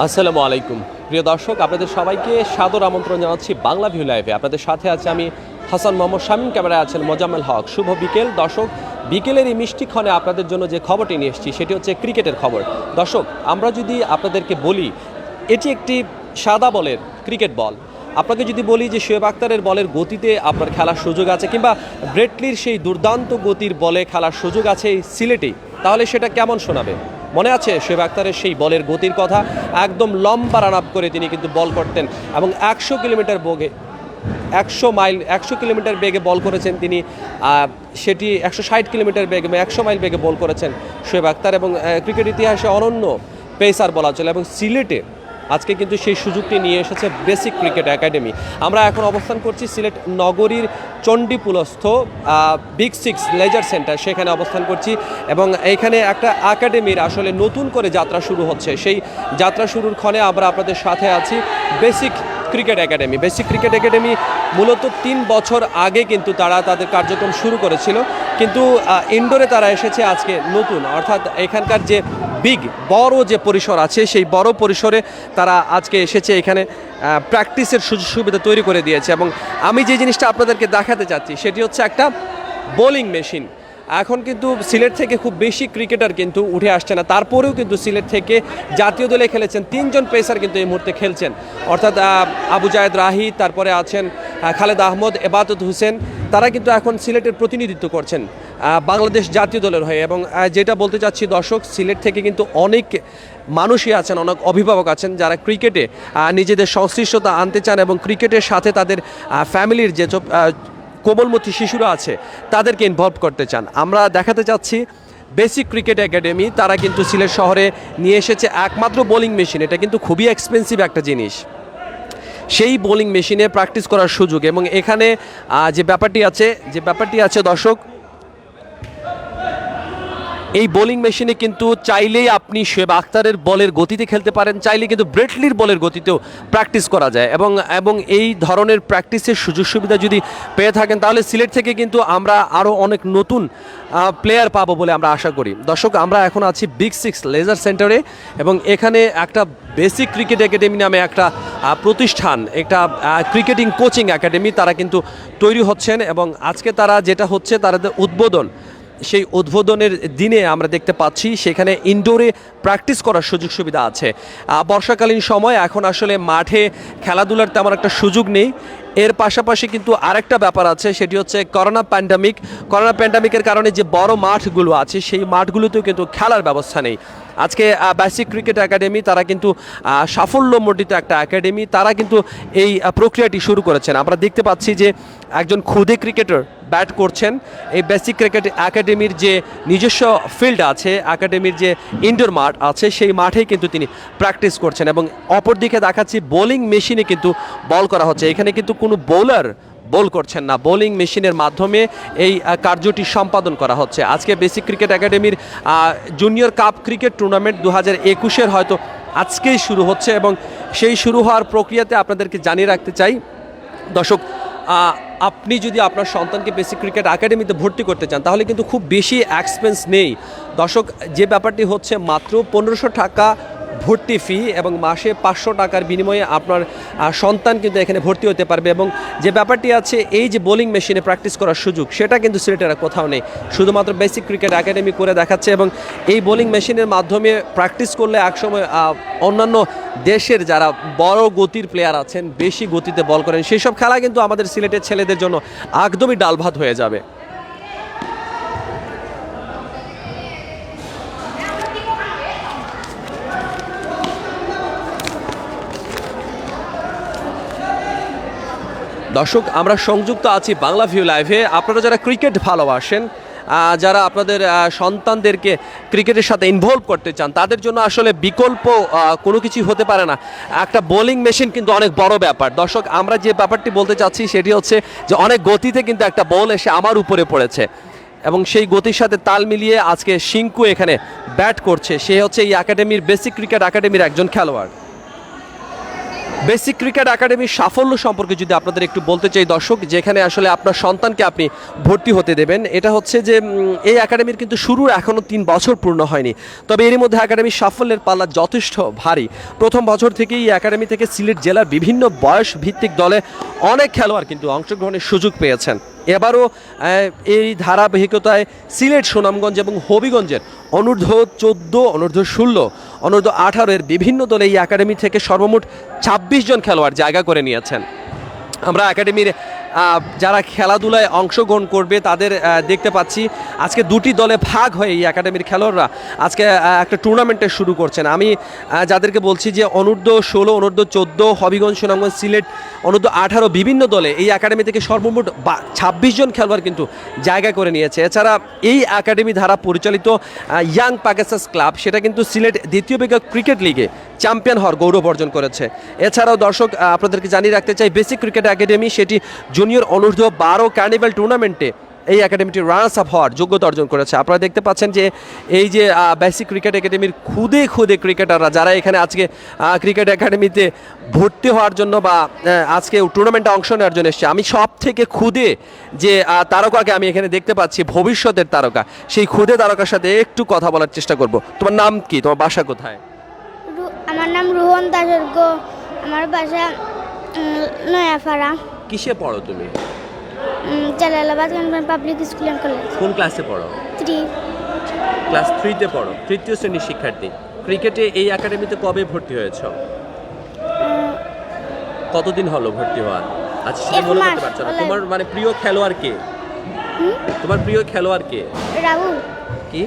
আসসালামু আলাইকুম প্রিয় দর্শক, আপনাদের সবাইকে সাদর আমন্ত্রণ জানাচ্ছি বাংলা ভিউ লাইভে। আপনাদের সাথে আছে আমি হাসান মোহাম্মদ শামীম, ক্যামেরায় আছেন মোজাম্মেল হক। শুভ বিকেল দর্শক। বিকেলের এই মিষ্টিক্ষণে আপনাদের জন্য যে খবরটি নিয়ে এসেছি সেটি হচ্ছে ক্রিকেটের খবর। দর্শক, আমরা যদি আপনাদেরকে বলি এটি একটি সাদা বলের ক্রিকেট বল, আপনাকে যদি বলি যে শোয়েব আখতারের বলের গতিতে আপনার খেলার সুযোগ আছে, কিংবা ব্রেটলির সেই দুর্দান্ত গতির বলে খেলার সুযোগ আছে এই সিলেটেই, তাহলে সেটা কেমন শোনাবে? মনে আছে শোয়েব আখতারের সেই বলের গতির কথা? একদম লম্বা রান আপ করে তিনি কিন্তু বল করতেন এবং 100 কিলোমিটার বেগে 100 কিলোমিটার বেগে বল করেছেন তিনি। সেটি 160 কিলোমিটার বেগে 100 মাইল বেগে বল করেছেন শোয়েব আখতার, এবং ক্রিকেট ইতিহাসে অনন্য পেসার বলা চলে। এবং সিলেটে আজকে কিন্তু সেই সুযোগটি নিয়ে এসেছে বেসিক ক্রিকেট একাডেমি। আমরা এখন অবস্থান করছি সিলেট নগরীর চণ্ডীপুলস্থ বিগ সিক্স লেজার সেন্টার, সেখানে অবস্থান করছি। এবং এইখানে একটা একাডেমির আসলে নতুন করে যাত্রা শুরু হচ্ছে। সেই যাত্রা শুরুর ক্ষণে আমরা আপনাদের সাথে আছি basic cricket academy. Basic cricket academy মূলত 3 বছর আগে কিন্তু তারা তাদের কার্যক্রম শুরু করেছিল, কিন্তু ইনডোরে তারা এসেছে আজকে নতুন, অর্থাৎ এখানকার যে বড় যে পরিসর আছে সেই বড় পরিসরে তারা আজকে এসেছে। এখানে প্র্যাকটিসের সুযোগ সুবিধা তৈরি করে দিয়েছে। এবং আমি যে জিনিসটা আপনাদেরকে দেখাতে চাচ্ছি সেটি হচ্ছে একটা বোলিং মেশিন। এখন কিন্তু সিলেট থেকে খুব বেশি ক্রিকেটার কিন্তু উঠে আসছে না, তারপরেও কিন্তু সিলেট থেকে জাতীয় দলে খেলেছেন 3 জন পেসার কিন্তু এই মুহূর্তে খেলছেন, অর্থাৎ আবু জায়েদ রাহি, তারপরে আছেন খালেদ আহমদ, এবাদত হোসেন। তারা কিন্তু এখন সিলেটের প্রতিনিধিত্ব করছেন বাংলাদেশ জাতীয় দলের হয়ে। এবং যেটা বলতে চাচ্ছি দর্শক, সিলেট থেকে কিন্তু অনেক মানুষই আছেন, অনেক অভিভাবক আছেন যারা ক্রিকেটে নিজেদের সংশ্লিষ্টতা আনতে চান এবং ক্রিকেটের সাথে তাদের ফ্যামিলির যে কোমলমতি শিশুরা আছে তাদেরকে ইনভলভ করতে চান। আমরা দেখাতে চাচ্ছি বেসিক ক্রিকেট একাডেমি তারা কিন্তু সিলেট শহরে নিয়ে এসেছে একমাত্র বোলিং মেশিন। এটা কিন্তু খুবই এক্সপেন্সিভ একটা জিনিস, সেই বোলিং মেশিনে প্র্যাকটিস করার সুযোগ। এবং এখানে যে ব্যাপারটি আছে দর্শক, এই বোলিং মেশিনে কিন্তু চাইলেই আপনি শোয়েব আখতারের বলের গতিতে খেলতে পারেন, চাইলে কিন্তু ব্রেটলির বলের গতিতেও প্র্যাকটিস করা যায়। এবং এই ধরনের প্র্যাকটিসের সুযোগ সুবিধা যদি পেয়ে থাকেন তাহলে সিলেট থেকে কিন্তু আমরা আরও অনেক নতুন প্লেয়ার পাবো বলে আমরা আশা করি। দর্শক, আমরা এখন আছি বিগ সিক্স লেজার সেন্টারে, এবং এখানে একটা বেসিক ক্রিকেট একাডেমি নামে একটা প্রতিষ্ঠান, একটা ক্রিকেটিং কোচিং একাডেমি তারা কিন্তু তৈরি হচ্ছেন। এবং আজকে তারা যেটা হচ্ছে তাদের উদ্বোধন, সেই উদ্বোধনের দিনে আমরা দেখতে পাচ্ছি সেখানে ইনডোরে প্র্যাকটিস করার সুযোগ সুবিধা আছে। বর্ষাকালীন সময় এখন আসলে মাঠে খেলাধুলার তেমন একটা সুযোগ নেই। এর পাশাপাশি কিন্তু আরেকটা ব্যাপার আছে, সেটি হচ্ছে করোনা প্যান্ডামিকের কারণে যে বড় মাঠগুলো আছে সেই মাঠগুলোতেও কিন্তু খেলার ব্যবস্থা নেই। আজকে বেসিক ক্রিকেট একাডেমি তারা কিন্তু সাফল্যমণ্ডিত একটা একাডেমি, তারা কিন্তু এই প্রক্রিয়াটি শুরু করেছেন। আমরা দেখতে পাচ্ছি যে একজন খুদে ক্রিকেটার ব্যাট করছেন। এই বেসিক ক্রিকেট একাডেমির যে নিজস্ব ফিল্ড আছে, একাডেমির যে ইনডোর মাঠ আছে, সেই মাঠেই কিন্তু তিনি প্র্যাকটিস করছেন। এবং অপরদিকে দেখাচ্ছি বোলিং মেশিনে কিন্তু বল করা হচ্ছে। এখানে কিন্তু কোনো বোলার বল করছেন না, বোলিং মেশিনের মাধ্যমে এই কার্যটি সম্পাদন করা হচ্ছে। আজকে বেসিক ক্রিকেট একাডেমির জুনিয়র কাপ ক্রিকেট টুর্নামেন্ট 2021-এর হয়তো আজকেই শুরু হচ্ছে। এবং সেই শুরু হওয়ার প্রক্রিয়াতে আপনাদেরকে জানিয়ে রাখতে চাই দর্শক, আপনি যদি আপনার সন্তানকে বেসিক ক্রিকেট একাডেমিতে ভর্তি করতে চান তাহলে কিন্তু খুব বেশি এক্সপেন্স নেই দর্শক। যে ব্যাপারটি হচ্ছে মাত্র 1500 টাকা ভর্তি ফি, এবং মাসে 500 টাকার বিনিময়ে আপনার সন্তান কিন্তু এখানে ভর্তি হতে পারবে। এবং যে ব্যাপারটি আছে, এই যে বোলিং মেশিনে প্র্যাকটিস করার সুযোগ, সেটা কিন্তু সিলেটের কোথাও নেই, শুধুমাত্র বেসিক ক্রিকেট একাডেমি করে দেখাচ্ছে। এবং এই বোলিং মেশিনের মাধ্যমে প্র্যাকটিস করলে একসময় অন্যান্য দেশের যারা বড় গতির প্লেয়ার আছেন, বেশি গতিতে বল করেন, সেই সব খেলা কিন্তু আমাদের সিলেটের ছেলেদের জন্য একদমই ডালভাত হয়ে যাবে। দর্শক, আমরা সংযুক্ত আছি বাংলা ভিউ লাইভে। আপনারা যারা ক্রিকেট ভালোবাসেন, যারা আপনাদের সন্তানদেরকে ক্রিকেটের সাথে ইনভলভ করতে চান, তাদের জন্য আসলে বিকল্প কোনো কিছু হতে পারে না। একটা বোলিং মেশিন কিন্তু অনেক বড় ব্যাপার। দর্শক, আমরা যে ব্যাপারটি বলতে চাচ্ছি সেটি হচ্ছে যে অনেক গতিতে কিন্তু একটা বল এসে আমার উপরে পড়েছে, এবং সেই গতির সাথে তাল মিলিয়ে আজকে শিঙ্কু এখানে ব্যাট করছে। সে হচ্ছে এই একাডেমির বেসিক ক্রিকেট একাডেমির একজন খেলোয়াড়। বেসিক ক্রিকেট একাডেমির সাফল্য সম্পর্কে যদি আপনাদের একটু বলতে চাই দর্শক, যেখানে আসলে আপনার সন্তানকে আপনি ভর্তি হতে দেবেন, এটা হচ্ছে যে এই একাডেমির কিন্তু শুরুর এখনও 3 বছর পূর্ণ হয়নি। তবে এরই মধ্যে একাডেমির সাফল্যের পাল্লা যথেষ্ট ভারী। প্রথম বছর থেকেই এই একাডেমি থেকে সিলেট জেলার বিভিন্ন বয়স ভিত্তিক দলে অনেক খেলোয়াড় কিন্তু অংশগ্রহণের সুযোগ পেয়েছেন। এবারও এই ধারাবাহিকতায় সিলেট, সুনামগঞ্জ এবং হবিগঞ্জের অনূর্ধ্ব 14, অনূর্ধ্ব 16, অনূর্ধ্ব 18 এর বিভিন্ন দলে এই একাডেমি থেকে সর্বমোট 26 জন খেলোয়াড় জায়গা করে নিয়েছেন। আমরা একাডেমির যারা খেলাধুলায় অংশগ্রহণ করবে তাদের দেখতে পাচ্ছি আজকে 2টি দলে ভাগ হয়ে এই একাডেমির খেলোয়াড়রা আজকে একটা টুর্নামেন্টে শুরু করছেন। আমি যাদেরকে বলছি যে অনূর্ধ্ব 16, অনূর্ধ্ব 14, হবিগঞ্জ, সুনামগঞ্জ, সিলেট, অনূর্ধ্ব 18 বিভিন্ন দলে এই একাডেমি থেকে সর্বমোট 26 জন খেলোয়াড় কিন্তু জায়গা করে নিয়েছে। এছাড়া এই একাডেমি দ্বারা পরিচালিত ইয়াং পাকেসাস ক্লাব সেটা কিন্তু সিলেট দ্বিতীয় বিভাগ ক্রিকেট লিগে চ্যাম্পিয়ন হওয়ার গৌরব অর্জন করেছে। এছাড়াও দর্শক আপনাদেরকে জানিয়ে রাখতে চাই, বেসিক ক্রিকেট একাডেমি সেটি জুনিয়র অনূর্ধ্ব 12 কার্নিভাল টুর্নামেন্টে এই একাডেমিটি রানার্স আপ হওয়ার যোগ্যতা অর্জন করেছে। আপনারা দেখতে পাচ্ছেন যে এই যে বেসিক ক্রিকেট একাডেমির খুদে ক্রিকেটাররা যারা এখানে আজকে ক্রিকেট একাডেমিতে ভর্তি হওয়ার জন্য বা আজকে টুর্নামেন্টে অংশ নেওয়ার জন্য এসেছে, আমি সব থেকে খুদে যে তারকাকে আমি এখানে দেখতে পাচ্ছি, ভবিষ্যতের তারকা, সেই খুদে তারকার সাথে একটু কথা বলার চেষ্টা করব। তোমার নাম কি? তোমার বাসা কোথায়? আমার নাম রোহন দাসর্গ। আমার বাসা নয়াপাড়া। কিসে পড়ো তুমি? Jalalabad public school and college. কোন ক্লাসে পড়ো? 3 ক্লাস 3-তে পড়ো, তৃতীয় শ্রেণীর শিক্ষার্থী। ক্রিকেটে এই একাডেমিতে কবে ভর্তি হয়েছো? কতদিন হলো ভর্তি হওয়া? আচ্ছা, সেটা মনে করতে পারছো না। তোমার মানে প্রিয় খেলোয়াড় কে? তোমার প্রিয় খেলোয়াড় কে? রাহুল। কি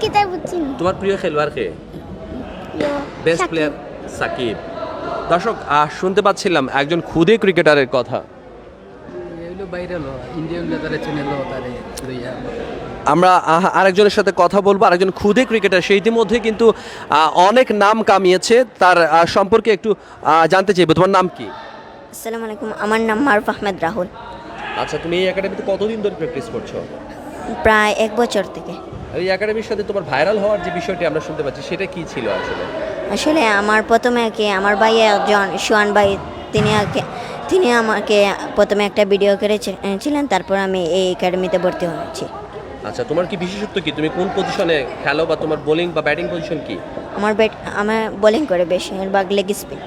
কি তাই বুঝছি না। তোমার প্রিয় খেলোয়াড় কে? Best player Shakib. দর্শক শুনতে পাচ্ছিলাম একজন খুদে ক্রিকেটারের কথা। আমরা আরেকজনের সাথে কথা বলবো, আরেকজন খুদে ক্রিকেটার, সে ইতিমধ্যে কিন্তু অনেক নাম কামিয়েছে, তার সম্পর্কে একটু জানতে চাইবো। তোমার নাম কি? আসসালামু আলাইকুম, আমার নাম মারুফ আহমেদ রাহুল। আচ্ছা, তুমি এই একাডেমিতে কতদিন ধরে প্র্যাকটিস করছো? প্রায় 1 বছর থেকে। এই একাডেমির সাথে তোমার ভাইরাল হওয়ার যে বিষয়টি আমরা শুনতে পাচ্ছি, সেটা কি ছিল আসলে? আসলে আমার প্রথমে আমার ভাই একজন সোহান ভাই, তিনি আমাকে প্রথমে একটা ভিডিও করেছিলেন, তারপর আমি এই একাডেমিতে ভর্তি হয়েছি। আচ্ছা, তোমার কি বিশেষত্ব কি? তুমি কোন পজিশনে খেলো বা তোমার বোলিং বা ব্যাটিং পজিশন কি? আমার বোলিং করে বেশিরভাগ লেগ স্পিন।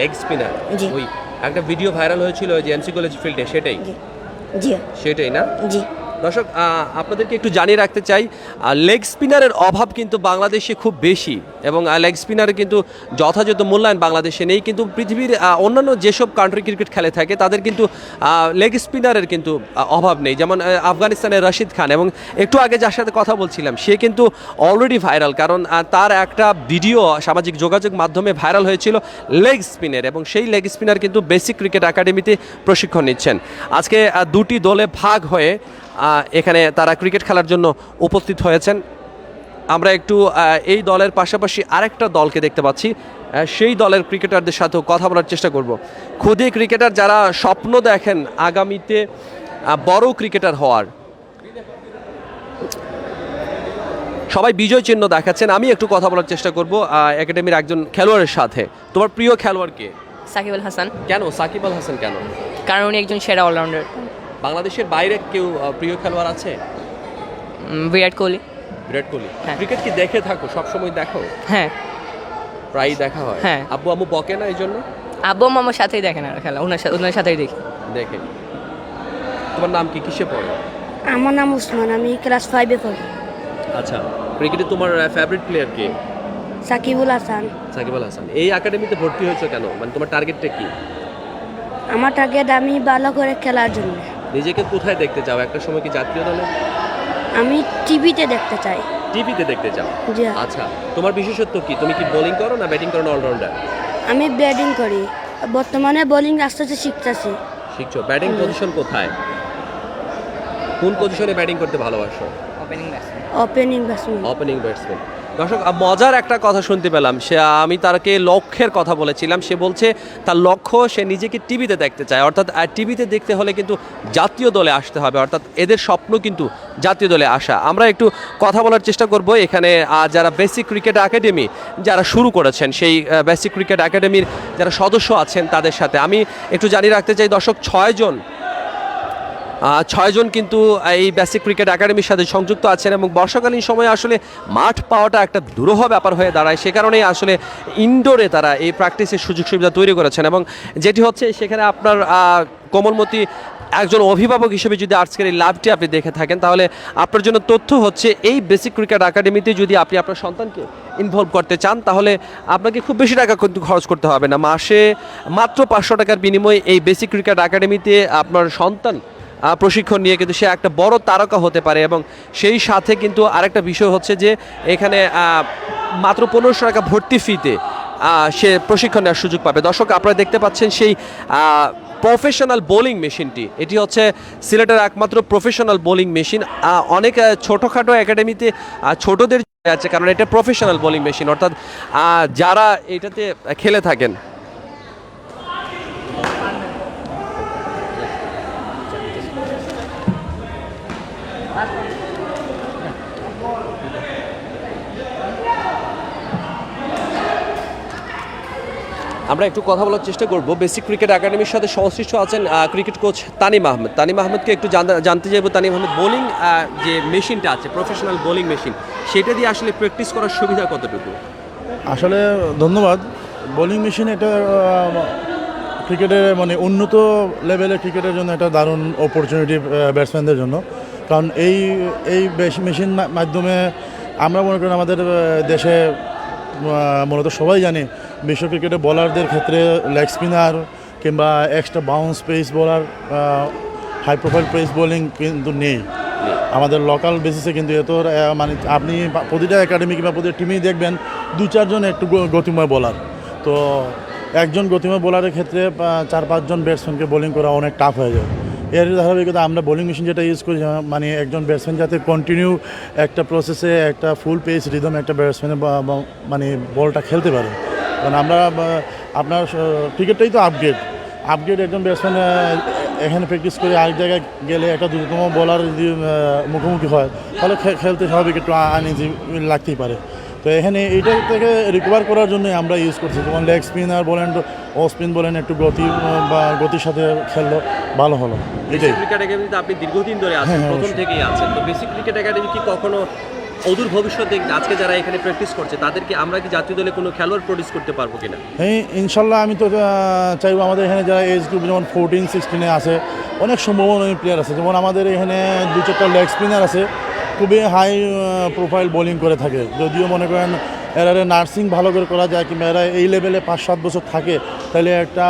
Leg spinner? জি। ওই একটা ভিডিও ভাইরাল হয়েছিল যে এমসি কলেজ ফিল্ডে, সেটাই? জি। সেটাই না? জি। দর্শক আপনাদেরকে একটু জানিয়ে রাখতে চাই, লেগ স্পিনারের অভাব কিন্তু বাংলাদেশে খুব বেশি, এবং লেগ স্পিনারের কিন্তু যথাযথ মূল্যায়ন বাংলাদেশে নেই। কিন্তু পৃথিবীর অন্যান্য যেসব কান্ট্রি ক্রিকেট খেলে থাকে তাদের কিন্তু লেগ স্পিনারের কিন্তু অভাব নেই। যেমন আফগানিস্তানের রশিদ খান, এবং একটু আগে যার সাথে কথা বলছিলাম সে কিন্তু অলরেডি ভাইরাল, কারণ তার একটা ভিডিও সামাজিক যোগাযোগ মাধ্যমে ভাইরাল হয়েছিল লেগ স্পিনের, এবং সেই লেগ স্পিনার কিন্তু বেসিক ক্রিকেট একাডেমিতে প্রশিক্ষণ নিচ্ছেন। আজকে 2টি দলে ভাগ হয়ে এখানে তারা ক্রিকেট খেলার জন্য উপস্থিত হয়েছেন। আমরা একটু এই দলের পাশাপাশি আরেকটা দলকে দেখতে পাচ্ছি, সেই দলের ক্রিকেটারদের সাথেও কথা বলার চেষ্টা করব। খুদে ক্রিকেটার যারা স্বপ্ন দেখেন আগামীতে বড় ক্রিকেটার হওয়ার, সবাই বিজয় চিহ্ন দেখাচ্ছেন। আমি একটু কথা বলার চেষ্টা করব একাডেমির একজন খেলোয়াড়ের সাথে। তোমার প্রিয় খেলোয়াড় কে? সাকিব আল হাসান। কেন সাকিব আল হাসান কেন? কারণ উনি একজন সেরা অলরাউন্ডার। বাংলাদেশের বাইরে কেউ প্রিয় খেলোয়াড় আছে? বিরাট কোহলি। বিরাট কোহলি। হ্যাঁ। ক্রিকেট কি দেখে থাকো? সবসময় দেখো? হ্যাঁ, প্রায়ই দেখা হয়? হ্যাঁ। আব্বু আম্মু বকে না এই জন্য? আব্বু আম্মু আমার সাথেই দেখেন আর খেলা, ওনার সাথেই দেখি। দেখে। তোমার নাম কি? কিসে পড়ো? আমার নাম উসমান, আমি ক্লাস 5-এ পড়ি। আচ্ছা, ক্রিকেটে তোমার ফেভারিট প্লেয়ার কে? সাকিবুল হাসান। সাকিব আল হাসান। এই একাডেমিতে ভর্তি হয়েছো কেন? মানে তোমার টার্গেটটা কি? আমার টার্গেট আমি ভালো করে খেলার জন্য। নিজেকে কোথায় দেখতে চাও? একটা সময় কি জাতীয় দলে? আমি টিভিতে দেখতে চাই। টিভিতে দেখতে চাও? জি। আচ্ছা, তোমার বিশেষত্ব কি? তুমি কি বোলিং করো না ব্যাটিং করো না অলরাউন্ডার? আমি ব্যাটিং করি, বর্তমানে বোলিং আস্তে আস্তে শিখতেছি। শিখছো? ব্যাটিং পজিশন কোথায়? কোন পজিশনে ব্যাটিং করতে ভালোবাসো? Opening batsman. Opening batsman. Opening batsman. দর্শক মজার একটা কথা শুনতে পেলাম, সে আমি তাকে লক্ষ্যের কথা বলেছিলাম, সে বলছে তার লক্ষ্য সে নিজেকে টিভিতে দেখতে চায়, অর্থাৎ টিভিতে দেখতে হলে কিন্তু জাতীয় দলে আসতে হবে, অর্থাৎ এদের স্বপ্ন কিন্তু জাতীয় দলে আসা। আমরা একটু কথা বলার চেষ্টা করব এখানে যারা বেসিক ক্রিকেট একাডেমি যারা শুরু করেছেন, সেই বেসিক ক্রিকেট একাডেমির যারা সদস্য আছেন তাদের সাথে আমি একটু জানিয়ে রাখতে চাই দর্শক, ছয়জন কিন্তু এই বেসিক ক্রিকেট একাডেমির সাথে সংযুক্ত আছেন এবং বর্ষাকালীন সময়ে আসলে মাঠ পাওয়াটা একটা দুরূহ ব্যাপার হয়ে দাঁড়ায়, সে কারণেই আসলে ইনডোরে তারা এই প্র্যাকটিসের সুযোগ সুবিধা তৈরি করেছেন। এবং যেটি হচ্ছে সেখানে আপনার কোমলমতি একজন অভিভাবক হিসেবে যদি আজকের এই লাভটি আপনি দেখে থাকেন, তাহলে আপনার জন্য তথ্য হচ্ছে এই বেসিক ক্রিকেট একাডেমিতে যদি আপনি আপনার সন্তানকে ইনভলভ করতে চান, তাহলে আপনাকে খুব বেশি টাকা কিন্তু খরচ করতে হবে না। মাসে মাত্র 500 টাকার বিনিময়ে এই বেসিক ক্রিকেট একাডেমিতে আপনার সন্তান প্রশিক্ষণ নিয়ে কিন্তু সে একটা বড় তারকা হতে পারে। এবং সেই সাথে কিন্তু আরেকটা বিষয় হচ্ছে যে এখানে মাত্র 1500 টাকা ভর্তি ফিতে সে প্রশিক্ষণ নেওয়ার সুযোগ পাবে। দর্শক আপনারা দেখতে পাচ্ছেন সেই প্রফেশনাল বোলিং মেশিনটি, এটি হচ্ছে সিলেটের একমাত্র প্রফেশনাল বোলিং মেশিন। অনেক ছোটোখাটো একাডেমিতে ছোটদের আছে, কারণ এটা প্রফেশনাল বোলিং মেশিন, অর্থাৎ যারা এটাতে খেলে থাকেন। আমরা একটু কথা বলার চেষ্টা করব বেসিক ক্রিকেট একাডেমির সাথে সংশ্লিষ্ট আছেন ক্রিকেট কোচ তানিম আহমেদ। তানিম আহমেদকে একটু জানতে চাইবো, তানিম আহমেদ বোলিং যে মেশিনটা আছে প্রফেশনাল বোলিং মেশিন, সেটা দিয়ে আসলে প্র্যাকটিস করার সুবিধা কতটুকু? আসলে ধন্যবাদ। বোলিং মেশিন এটা ক্রিকেটের মানে উন্নত লেভেলের ক্রিকেটের জন্য একটা দারুণ অপরচুনিটি ব্যাটসম্যানদের জন্য, কারণ এই মেশিন মাধ্যমে আমরা মনে করি আমাদের দেশে মূলত সবাই জানে বিশ্ব ক্রিকেটে বোলারদের ক্ষেত্রে লেগ স্পিনার কিংবা extra bounce pace bowler, high profile pace bowling কিন্তু নেই আমাদের লোকাল বেসিসে। কিন্তু এত মানে আপনি প্রতিটা একাডেমি কিংবা প্রতিটা টিমেই দেখবেন 2-4 জন একটু গতিময় বোলার, তো একজন গতিময় বোলারের ক্ষেত্রে 4-5 জন ব্যাটসম্যানকে বোলিং করা অনেক টাফ হয়ে যায়। এর ধারাবাহিকতা আমরা বোলিং মেশিন যেটা ইউজ করি, মানে একজন ব্যাটসম্যান যাতে কন্টিনিউ একটা প্রসেসে একটা ফুল পেস রিদম একটা ব্যাটসম্যানে মানে বলটা খেলতে পারে। কারণ আমরা আপনার ক্রিকেটটাই তো আপগ্রেড একজন ব্যাটসম্যান এখানে প্র্যাকটিস করে আরেক জায়গায় গেলে একটা দ্রুততম বলার যদি মুখোমুখি হয় তাহলে খেলতে স্বাভাবিক একটু আনইজি লাগতেই পারে। তো এখানে এইটা থেকে রিকভার করার জন্য আমরা ইউজ করছি, যেমন লেগ স্পিনার বলেন অফ স্পিন বলেন একটু গতি বা গতির সাথে খেললো ভালো হলো। এটাই ক্রিকেট একাডেমিতে আপনি দীর্ঘদিন ধরে আছেন, প্রথম থেকেই আছেন, তো বেসিক ক্রিকেট একাডেমি কি কখনো অদূর ভবিষ্যতে আজকে যারা এখানে প্র্যাকটিস করছে তাদেরকে আমরা কি জাতীয় দলে কোনো খেলোয়াড় প্রডিউস করতে পারবো কিনা? হ্যাঁ ইনশাল্লাহ, আমি তো চাইবো আমাদের এখানে যারা এজ গ্রুপ যেমন 14-16 আছে অনেক সম্ভাবনা প্লেয়ার আছে, যেমন আমাদের এখানে 2-4টা লেগ স্পিনার আছে খুবই হাই প্রোফাইল বোলিং করে থাকে। যদিও মনে করেন এরা নার্সিং ভালো করে করা যায় কিংবা এরা এই লেভেলে 5-7 বছর থাকে তাহলে একটা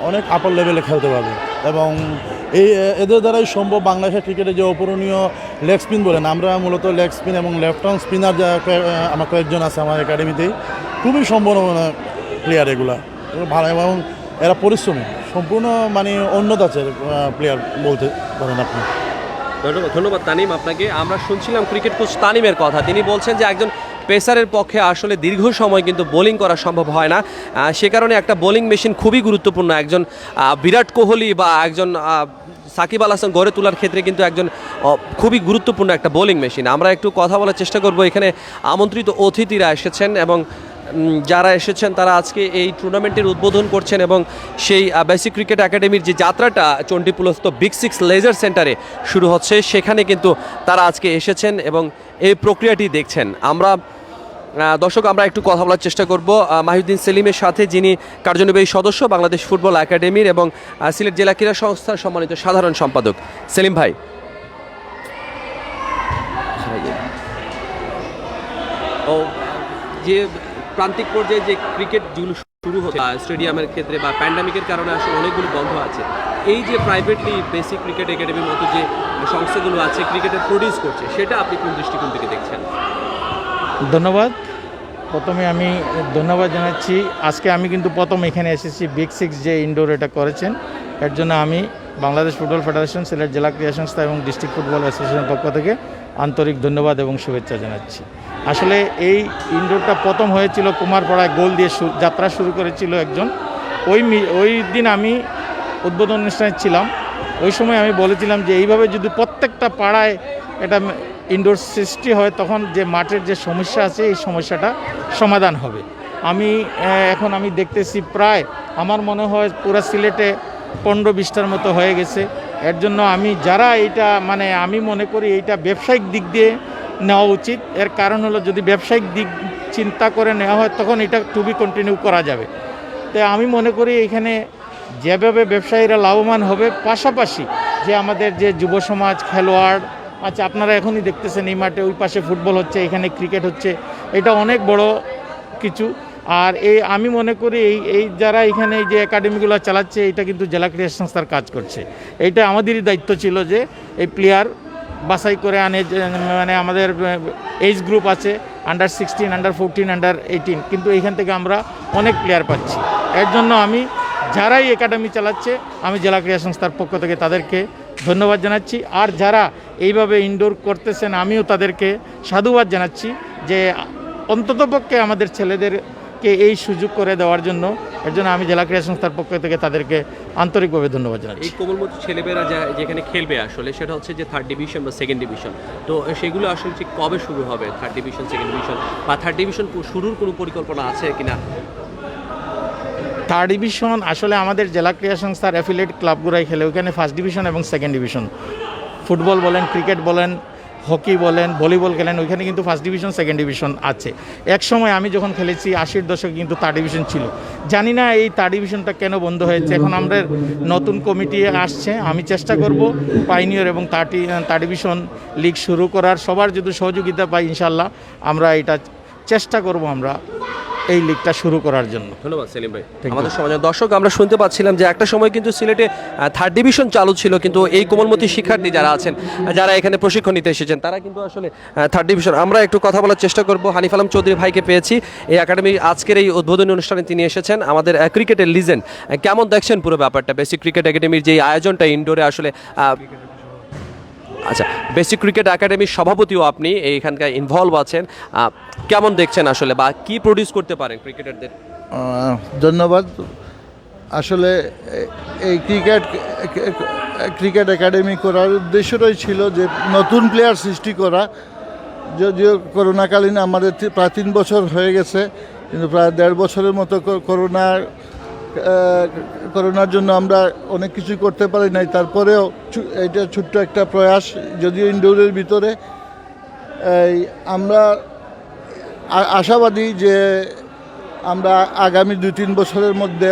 অনেক আপার লেভেলে খেলতে পারবে। এবং এদের দ্বারাই সম্ভব বাংলাদেশের ক্রিকেটে যে অপূরণীয় লেগ স্পিন বলেন, আমরা মূলত লেগ স্পিন এবং লেফট আর্ম স্পিনার আমার কয়েকজন আছে আমার একাডেমিতেই, খুবই সম্ভাবনা প্লেয়ার এগুলা ভালো এবং এরা পরিশ্রমী সম্পূর্ণ মানে উন্নত আছে প্লেয়ার বলতে পারেন আপনি। ধন্যবাদ তানিম আপনাকে। আমরা শুনছিলাম ক্রিকেট কোচ তানিমের কথা, তিনি বলছেন যে একজন পেসারের পক্ষে আসলে দীর্ঘ সময় কিন্তু বোলিং করা সম্ভব হয় না, সে কারণে একটা বোলিং মেশিন খুবই গুরুত্বপূর্ণ। একজন বিরাট কোহলি বা একজন সাকিব আল হাসান গড়ে তোলার ক্ষেত্রে কিন্তু একজন খুবই গুরুত্বপূর্ণ একটা বোলিং মেশিন। আমরা একটু কথা বলার চেষ্টা করব, এখানে আমন্ত্রিত অতিথিরা এসেছেন এবং যারা এসেছেন তারা আজকে এই টুর্নামেন্টের উদ্বোধন করছেন এবং সেই বেসিক ক্রিকেট একাডেমির যে যাত্রাটা চণ্ডীপুরস্থ বিগ সিক্স লেজার সেন্টারে শুরু হচ্ছে সেখানে কিন্তু তারা আজকে এসেছেন এবং এই প্রক্রিয়াটি দেখছেন। দর্শক আমরা একটু কথা বলার চেষ্টা করব মাহিউদ্দিন সেলিমের সাথে, যিনি কার্যনির্বাহী সদস্য বাংলাদেশ ফুটবল একাডেমির এবং সিলেট জেলা ক্রীড়া সংস্থার সম্মানিত সাধারণ সম্পাদক। সেলিম ভাই, যে প্রান্তিক পর্যায়ে যে ক্রিকেট শুরু হচ্ছে স্টেডিয়ামের ক্ষেত্রে বা প্যান্ডামিকের কারণে আসলে অনেকগুলো বন্ধ আছে, এই যে প্রাইভেটলি বেসিক ক্রিকেট একাডেমির মতো যে সংস্থাগুলো আছে ক্রিকেটের প্রডিউস করছে, সেটা আপনি কোন দৃষ্টিকোণ থেকে দেখছেন? ধন্যবাদ। প্রথমে আমি ধন্যবাদ জানাচ্ছি, আজকে আমি কিন্তু প্রথম এখানে এসেছি বিগ সিক্স যে ইনডোর এটা করেছেন, এর জন্য আমি বাংলাদেশ ফুটবল ফেডারেশন, সিলেট জেলা ক্রীড়া সংস্থা এবং ডিস্ট্রিক্ট ফুটবল অ্যাসোসিয়েশনের পক্ষ থেকে আন্তরিক ধন্যবাদ এবং শুভেচ্ছা জানাচ্ছি। আসলে এই ইনডোরটা প্রথম হয়েছিল কুমারপাড়ায় গোল দিয়ে যাত্রা শুরু করেছিল একজন। ওই দিন আমি উদ্বোধন অনুষ্ঠানে ছিলাম। ওই সময় আমি বলেছিলাম যে এইভাবে যদি প্রত্যেকটা পাড়ায় এটা ইনডোর সৃষ্টি হয় তখন যে মাঠের যে সমস্যা আছে এই সমস্যাটা সমাধান হবে। এখন আমি দেখতেছি প্রায় আমার মনে হয় পুরো সিলেটে 15-20টার মতো হয়ে গেছে। এর জন্য যারা এইটা আমি মনে করি এইটা ব্যবসায়িক দিক দিয়ে নেওয়া উচিত। এর কারণ হলো যদি ব্যবসায়িক দিক চিন্তা করে নেওয়া হয় তখন এটা টু বি কন্টিনিউ করা যাবে। তাই আমি মনে করি এখানে যেভাবে ব্যবসায়ীরা লাভবান হবে, পাশাপাশি যে আমাদের যে যুব সমাজ খেলোয়াড় আচ্ছা আপনারা এখনই দেখতেছেন এই মাঠে ওই পাশে ফুটবল হচ্ছে, এখানে ক্রিকেট হচ্ছে, এটা অনেক বড় কিছু। আর আমি মনে করি এই যারা এখানে এই যে একাডেমিগুলো চালাচ্ছে এটা কিন্তু জেলা ক্রীড়া সংস্থার কাজ করছে। এইটা আমাদেরই দায়িত্ব ছিল যে এই প্লেয়ার বাছাই করে আনে। আমাদের এজ গ্রুপ আছে আন্ডার-16, আন্ডার-14, আন্ডার-18, কিন্তু এইখান থেকে আমরা অনেক প্লেয়ার পাচ্ছি। এর জন্য যারাই একাডেমি চালাচ্ছে আমি জেলা ক্রীড়া সংস্থার পক্ষ থেকে তাদেরকে ধন্যবাদ জানাচ্ছি। আর যারা এইভাবে ইনডোর করতেছেন আমিও তাদেরকে সাধুবাদ জানাচ্ছি যে অন্ততপক্ষে আমাদের ছেলেদেরকে এই সুযোগ করে দেওয়ার জন্য। এর জন্য আমি জেলা ক্রীড়া সংস্থার পক্ষ থেকে তাদেরকে আন্তরিকভাবে ধন্যবাদ জানাচ্ছি। এই কোমলমতি ছেলেমেয়েরা যেখানে খেলবে আসলে সেটা হচ্ছে যে 3rd ডিভিশন বা 2nd ডিভিশন, তো সেগুলো আসলে ঠিক কবে শুরু হবে? 3rd ডিভিশন, 2nd ডিভিশন বা 3rd ডিভিশন শুরুর কোনো পরিকল্পনা আছে কিনা? 3rd ডিভিশন আসলে আমাদের জেলা ক্রীড়া সংস্থার অ্যাফিলিয়েট ক্লাবগুলোই খেলে। ওইখানে 1st ডিভিশন এবং 2nd ডিভিশন, ফুটবল বলেন, ক্রিকেট বলেন, হকি বলেন, ভলিবল খেলেন, ওইখানে কিন্তু 1st ডিভিশন 2nd ডিভিশন আছে। এক সময় আমি যখন খেলেছি 80-র দশকে কিন্তু 3rd ডিভিশন ছিল। জানি না এই 3rd ডিভিশনটা কেন বন্ধ হয়েছে। এখন আমাদের নতুন কমিটি আসছে, আমি চেষ্টা করব পাইনিয়র এবং 3rd ডিভিশন লিগ শুরু করার। সবার যদি সহযোগিতা পাই ইনশাল্লাহ আমরা এটা চেষ্টা করব আমরা এই লিগটা শুরু করার জন্য। ধন্যবাদ সেলিম ভাই। আমাদের সমাজের দর্শক আমরা শুনতে পাচ্ছিলাম যে একটা সময় কিন্তু সিলেটে 3rd ডিভিশন চালু ছিল, কিন্তু এই কোমলমতি শিক্ষার্থী যারা আছেন, যারা এখানে প্রশিক্ষণ নিতে এসেছেন, তারা কিন্তু আসলে 3rd ডিভিশন। আমরা একটু কথা বলার চেষ্টা করব। হানিফ আলম চৌধুরী ভাইকে পেয়েছি এই একাডেমি আজকের এই উদ্বোধনী অনুষ্ঠানে তিনি এসেছেন। আমাদের ক্রিকেটের লিজেন্ড, কেমন দেখছেন পুরো ব্যাপারটা? বেসিক ক্রিকেট একাডেমির যে আয়োজনটা ইনডোরে আসলে আচ্ছা, বেসিক ক্রিকেট একাডেমির সভাপতিও আপনি এইখানকার ইনভলভ আছেন, কেমন দেখছেন আসলে বা কি প্রডিউস করতে পারেন ক্রিকেটারদের? ধন্যবাদ। আসলে এই ক্রিকেট একাডেমি করার উদ্দেশ্যটাই ছিল যে নতুন প্লেয়ার সৃষ্টি করা। যদিও করোনাকালীন আমাদের প্রায় 3 বছর হয়ে গেছে, কিন্তু প্রায় 1.5 বছরের মতো করোনার জন্য আমরা অনেক কিছুই করতে পারি নাই। তারপরেও এটা ছোট্ট একটা প্রয়াস, যদিও ইনডোরের ভিতরে। আমরা আশাবাদী যে আমরা আগামী 2-3 বছরের মধ্যে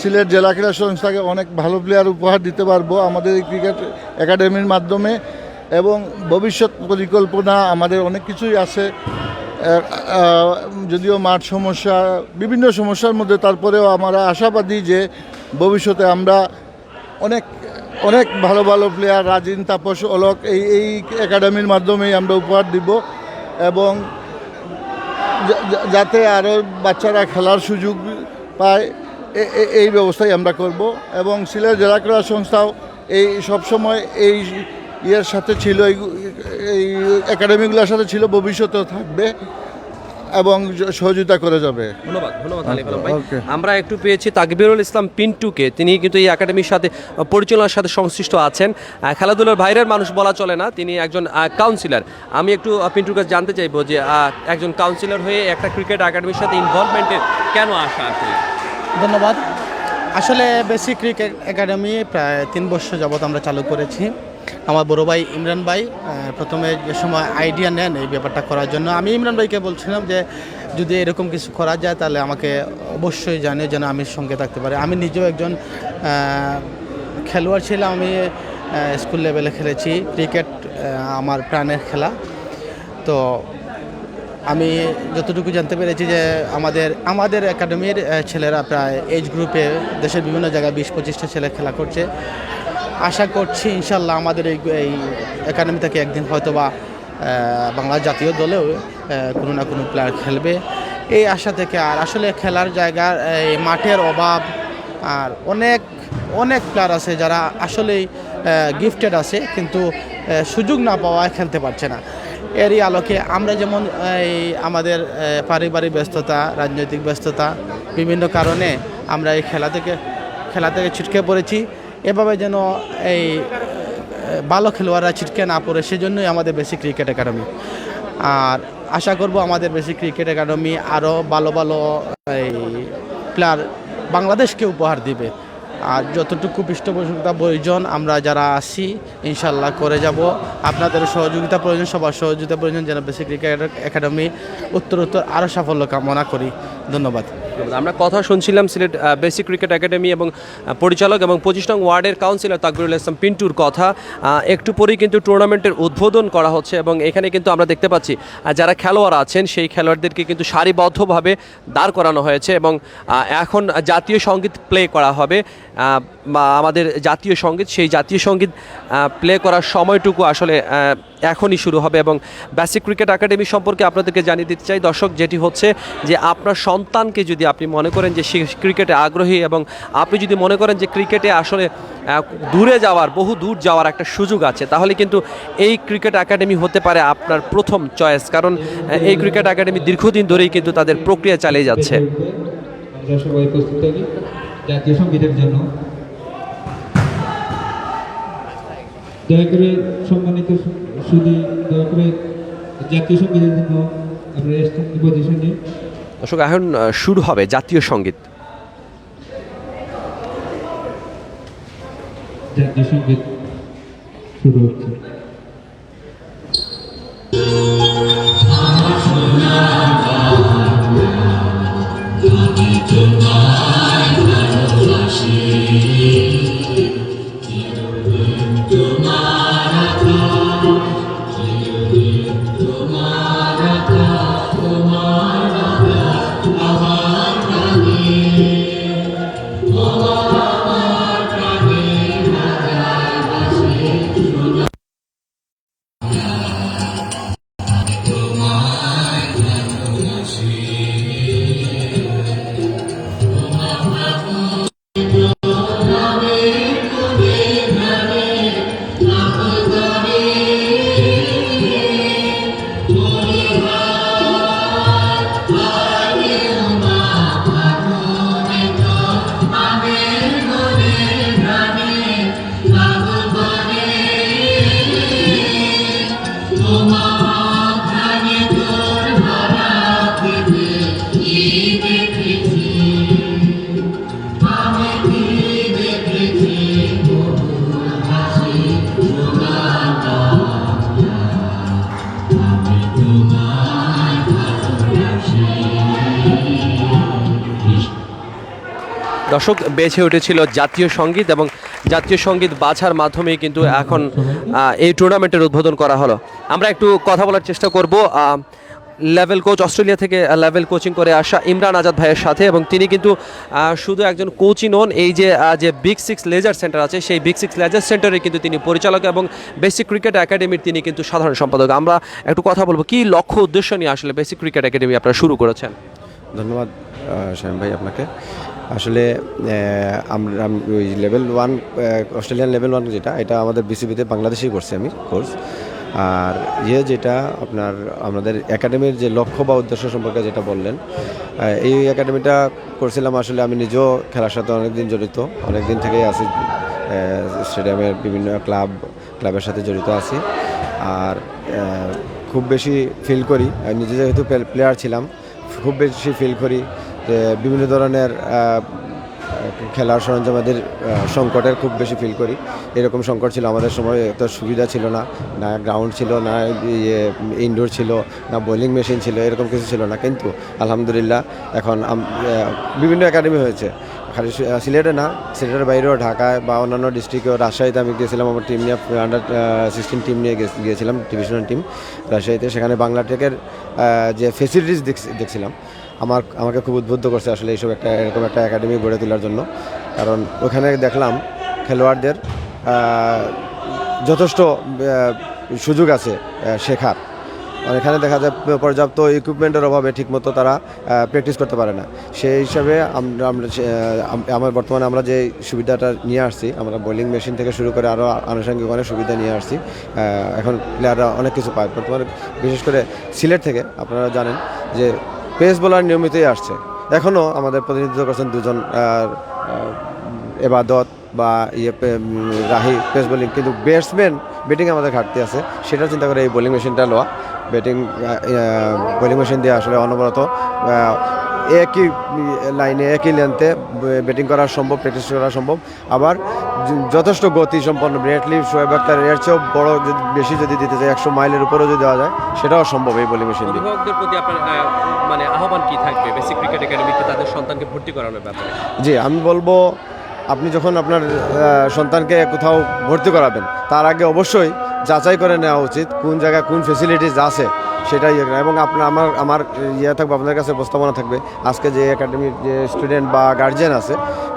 সিলেট জেলা ক্রীড়া সংস্থাকে অনেক ভালো প্লেয়ার উপহার দিতে পারবো আমাদের এই ক্রিকেট একাডেমির মাধ্যমে। এবং ভবিষ্যৎ পরিকল্পনা আমাদের অনেক কিছুই আছে, যদিও মাঠ সমস্যা, বিভিন্ন সমস্যার মধ্যে, তারপরেও আমরা আশাবাদী যে ভবিষ্যতে আমরা অনেক ভালো ভালো প্লেয়ার রাজিন, তাপস, অলোক এই একাডেমির মাধ্যমেই আমরা উপহার দিব। এবং যাতে আরও বাচ্চারা খেলার সুযোগ পায় এই ব্যবস্থাই আমরা করব। এবং সিলেট জেলা ক্রীড়া সংস্থাও সবসময় এই ইয়ের সাথে ছিল, এই একাডেমিগুলোর সাথে ছিল, ভবিষ্যতেও থাকবে এবং সহযোগিতা করে যাবে। ধন্যবাদ হানিফ আলম ভাই। আমরা একটু পেয়েছি তাকবিরুল ইসলাম পিন্টুকে, তিনি কিন্তু এই একাডেমির সাথে পরিচালনার সাথে সংশ্লিষ্ট আছেন। খেলাধুলার বাইরের মানুষ বলা চলে না, তিনি একজন কাউন্সিলর। আমি একটু পিন্টুর কাছে জানতে চাইবো যে একজন কাউন্সিলর হয়ে একটা ক্রিকেট একাডেমির সাথে ইনভলভমেন্টের কেন আসা আসলে? ধন্যবাদ। আসলে বেসিক ক্রিকেট একাডেমি প্রায় 3 বছর যাবৎ আমরা চালু করেছি। আমার বড় ভাই ইমরান ভাই প্রথমে যে সময় আইডিয়া নেন এই ব্যাপারটা করার জন্য, আমি ইমরান ভাইকে বলছিলাম যে যদি এরকম কিছু করা যায় তাহলে আমাকে অবশ্যই জানিয়ে যেন আমি সঙ্গে থাকতে পারি। আমি নিজেও একজন খেলোয়াড় ছিলাম, আমি স্কুল লেভেলে খেলেছি ক্রিকেট, আমার প্রাণের খেলা। তো আমি যতটুকু জানতে পেরেছি যে আমাদের একাডেমির ছেলেরা প্রায় এজ গ্রুপে দেশের বিভিন্ন জায়গায় 20-25টা ছেলে খেলা করছে। আশা করছি ইনশাল্লাহ আমাদের এই একাডেমি থেকে একদিন হয়তো বা বাংলা জাতীয় দলেও কোনো না কোনো প্লেয়ার খেলবে, এই আশা থেকে। আর আসলে খেলার জায়গার মাঠের অভাব, আর অনেক প্লেয়ার আছে যারা আসলেই গিফটেড আছে, কিন্তু সুযোগ না পাওয়ায় খেলতে পারছে না। এরই আলোকে আমরা যেমন এই আমাদের পারিবারিক ব্যস্ততা, রাজনৈতিক ব্যস্ততা, বিভিন্ন কারণে আমরা এই খেলা থেকে ছিটকে পড়েছি। এভাবে যেন এই ভালো খেলোয়াড়রা ছিটকে না পড়ে, সেজন্যই আমাদের বেসিক ক্রিকেট একাডেমি। আর আশা করব আমাদের বেসিক ক্রিকেট একাডেমি আরও ভালো ভালো এই প্লেয়ার বাংলাদেশকে উপহার দিবে। আর যতটুকু পৃষ্ঠপোষকতা প্রয়োজন আমরা যারা আছি ইনশাল্লাহ করে যাব। আপনাদের সহযোগিতা প্রয়োজন, সবার সহযোগিতা প্রয়োজন, যেন বেসিক ক্রিকেট একাডেমি উত্তরোত্তর আরও সাফল্য কামনা করি। ধন্যবাদ। আমরা কথা শুনছিলাম সিলেট বেসিক ক্রিকেট একাডেমি এবং পরিচালক এবং 25 নং ওয়ার্ডের কাউন্সিলর তাকবিরুল ইসলাম পিন্টুর কথা। একটু পরেই কিন্তু টুর্নামেন্টের উদ্বোধন করা হচ্ছে এবং এখানে কিন্তু আমরা দেখতে পাচ্ছি যারা খেলোয়াড় আছেন সেই খেলোয়াড়দেরকে কিন্তু সারিবদ্ধভাবে দাঁড় করানো হয়েছে এবং এখন জাতীয় সঙ্গীত প্লে করা হবে। আমাদের জাতীয় সঙ্গীত, সেই জাতীয় সঙ্গীত প্লে করার সময়টুকু আসলে এখনই শুরু হবে। এবং বেসিক ক্রিকেট একাডেমি সম্পর্কে আপনাদেরকে জানিয়ে দিতে চাই দর্শক, যেটি হচ্ছে যে আপনার সন্তানকে যদি আপনি মনে করেন যে সে ক্রিকেটে আগ্রহী এবং আপনি যদি মনে করেন যে ক্রিকেটে আসলে দূরে যাওয়ার, বহু দূর যাওয়ার একটা সুযোগ আছে, তাহলে কিন্তু এই ক্রিকেট একাডেমি হতে পারে আপনার প্রথম চয়েস। কারণ এই ক্রিকেট একাডেমি দীর্ঘদিন ধরেই কিন্তু তাদের প্রক্রিয়া চালিয়ে যাচ্ছে। আমরা সবাই প্রস্তুত থাকি জাতীয় সঙ্গীতের জন্য। দয়া করে সম্মানিত সুধী, দয়া করে জাতীয় সঙ্গীতের জন্য আমরা স্ট্যান্ডিং পজিশনে। দর্শক, এখন শুরু হবে জাতীয় সঙ্গীত। জাতীয় সঙ্গীত শুরু হচ্ছে। দর্শক, বেছে উঠেছিল জাতীয় সঙ্গীত এবং জাতীয় সঙ্গীত বাছার মাধ্যমে কিন্তু এখন এই টুর্নামেন্টের উদ্বোধন করা হলো। আমরা একটু কথা বলার চেষ্টা করব লেভেল কোচ, অস্ট্রেলিয়া থেকে লেভেল কোচিং করে আসা ইমরান আজাদ ভাইয়ের সাথে। এবং তিনি কিন্তু শুধু একজন কোচই নন, এই যে বিগ সিক্স লেজার সেন্টার আছে সেই বিগ সিক্স লেজার সেন্টারে কিন্তু তিনি পরিচালক এবং বেসিক ক্রিকেট একাডেমির তিনি কিন্তু সাধারণ সম্পাদক। আমরা একটু কথা বলবো কি লক্ষ্য উদ্দেশ্য নিয়ে আসলে বেসিক ক্রিকেট একাডেমি আপনারা শুরু করেছেন। ধন্যবাদ শামীম ভাই আপনাকে। আসলে আমরা ওই লেভেল 1 অস্ট্রেলিয়ান লেভেল 1 যেটা, এটা আমাদের বিসিবিতে বাংলাদেশেই করছি আমি কোর্স। আর যেটা আপনার আমাদের একাডেমির যে লক্ষ্য বা উদ্দেশ্য সম্পর্কে যেটা বললেন, এই একাডেমিটা করছিলাম আসলে আমি নিজেও খেলার সাথে অনেকদিন জড়িত, অনেকদিন থেকেই আছি, স্টেডিয়ামের বিভিন্ন ক্লাবের সাথে জড়িত আছি। আর খুব বেশি ফিল করি, নিজে যেহেতু প্লেয়ার ছিলাম, খুব বেশি ফিল করি যে বিভিন্ন ধরনের খেলার সরঞ্জামাদের সংকটের খুব বেশি ফিল করি। এরকম সংকট ছিল আমাদের সময়, এত সুবিধা ছিল না, না গ্রাউন্ড ছিল, না ইনডোর ছিল, না বোলিং মেশিন ছিল, এরকম কিছু ছিল না। কিন্তু আলহামদুলিল্লাহ এখন বিভিন্ন একাডেমি হয়েছে, খালি সিলেটে না, সিলেটের বাইরেও ঢাকায় বা অন্যান্য ডিস্ট্রিক্টেও, রাজশাহীতে আমি গিয়েছিলাম আমার টিম নিয়ে, আন্ডার-16 টিম নিয়ে গিয়েছিলাম, ডিভিশনাল টিম রাজশাহীতে। সেখানে বাংলা টেকের যে ফেসিলিটিস দেখছিলাম আমাকে খুব উদ্বুদ্ধ করছে আসলে এইসব এরকম একটা একাডেমি গড়ে তোলার জন্য। কারণ ওখানে দেখলাম খেলোয়াড়দের যথেষ্ট সুযোগ আছে শেখার, এখানে দেখা যায় পর্যাপ্ত ইকুইপমেন্টের অভাবে ঠিকমতো তারা প্র্যাকটিস করতে পারে না। সেই হিসাবে আমার বর্তমানে আমরা যে সুবিধাটা নিয়ে আসছি, আমরা বোলিং মেশিন থেকে শুরু করে আরও আনুষঙ্গিক অনেক সুবিধা নিয়ে আসছি। এখন প্লেয়াররা অনেক কিছু পায় বর্তমানে, বিশেষ করে সিলেট থেকে আপনারা জানেন যে পেস বোলার নিয়মিতই আসছে। এখনও আমাদের প্রতিনিধিত্ব করছেন দুজন এবাদত বা রাহি পেস বোলিং, কিন্তু ব্যাটসম্যান ব্যাটিং আমাদের ঘাটতি আছে। সেটা চিন্তা করে এই বোলিং মেশিনটা লওয়া। বোলিং মেশিন দিয়ে আসলে অনবরত একই লাইনে একই লেন্থে ব্যাটিং করা সম্ভব, প্র্যাকটিস করা সম্ভব। আবার যথেষ্ট গতি সম্পন্ন ব্রেটলি শোয়েব আখতার এর চেয়েও বড় যদি বেশি যদি দিতে চাই 100 মাইলের উপরেও যদি দেওয়া যায় সেটাও সম্ভব এই বোলিং মেশিন দিয়ে। অভিভাবকদের প্রতি আপনার মানে আহ্বান কি থাকবে বেসিক ক্রিকেট একাডেমিতে তাদের সন্তানকে ভর্তি করানোর ব্যাপারে? জি, আমি বলবো আপনি যখন আপনার সন্তানকে কোথাও ভর্তি করাবেন তার আগে অবশ্যই যাচাই করে নেওয়া উচিত কোন জায়গায় কোন ফেসিলিটিস আছে সেটাই। এবং আমার থাকবে, আপনাদের কাছে প্রস্তাবনা থাকবে আজকে যে একাডেমির যে স্টুডেন্ট বা গার্জিয়ান আছে,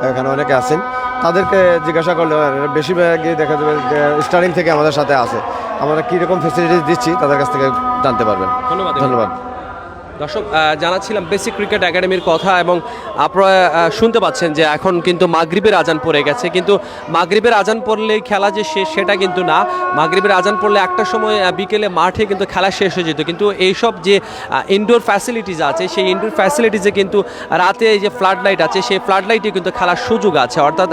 এখানে অনেকে আছেন, তাদেরকে জিজ্ঞাসা করলে বেশিরভাগই দেখা যাবে যে স্টার্টিং থেকে আমাদের সাথে আছে, আমরা কীরকম ফেসিলিটিস দিচ্ছি তাদের কাছ থেকে জানতে পারবেন। ধন্যবাদ। দর্শক, জানাচ্ছিলাম বেসিক ক্রিকেট একাডেমির কথা, এবং আপনারা শুনতে পাচ্ছেন যে এখন কিন্তু মাগরিবের আজান পড়ে গেছে, কিন্তু মাগরিবের আজান পড়লেই খেলা যে শেষ সেটা কিন্তু না। মাগরিবের আজান পড়লে একটার সময় বিকেলে মাঠে কিন্তু খেলা শেষ হয়ে যেত, কিন্তু এইসব যে ইনডোর ফ্যাসিলিটিস আছে সেই ইনডোর ফ্যাসিলিটিসে কিন্তু রাতে যে ফ্লাড লাইট আছে সেই ফ্লাড লাইটে কিন্তু খেলার সুযোগ আছে। অর্থাৎ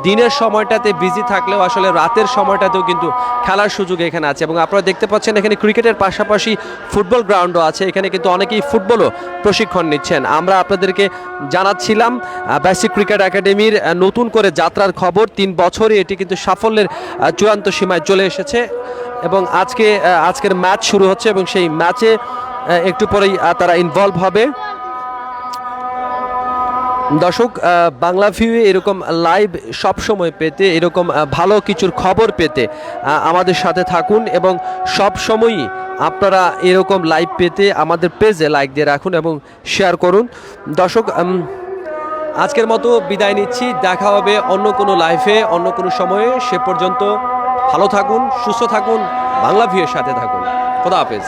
দিনের সময়টাতে বিজি থাকলেও আসলে রাতের সময়টাতেও কিন্তু খেলার সুযোগ এখানে আছে। এবং আপনারা দেখতে পাচ্ছেন এখানে ক্রিকেটের পাশাপাশি ফুটবল গ্রাউন্ডও আছে, এখানে কিন্তু অনেকেই ফুটবলও প্রশিক্ষণ নিচ্ছেন। আমরা আপনাদেরকে জানাচ্ছিলাম বেসিক ক্রিকেট একাডেমির নতুন করে যাত্রার খবর। 3 বছরে এটি কিন্তু সাফল্যের চূড়ান্ত সীমায় চলে এসেছে, এবং আজকের ম্যাচ শুরু হচ্ছে এবং সেই ম্যাচে একটু পরেই তারা ইনভলভ হবে। দর্শক, বাংলা ভিউ এরকম লাইভ সব সময় পেতে, এরকম ভালো কিছুর খবর পেতে আমাদের সাথে থাকুন, এবং সব সময়ই আপনারা এরকম লাইভ পেতে আমাদের পেজে লাইক দিয়ে রাখুন এবং শেয়ার করুন। দর্শক, আজকের মতো বিদায় নিচ্ছি, দেখা হবে অন্য কোনো লাইভে অন্য কোনো সময়ে। সে পর্যন্ত ভালো থাকুন, সুস্থ থাকুন, বাংলা ভিউয়ের সাথে থাকুন। খোদা হাফেজ।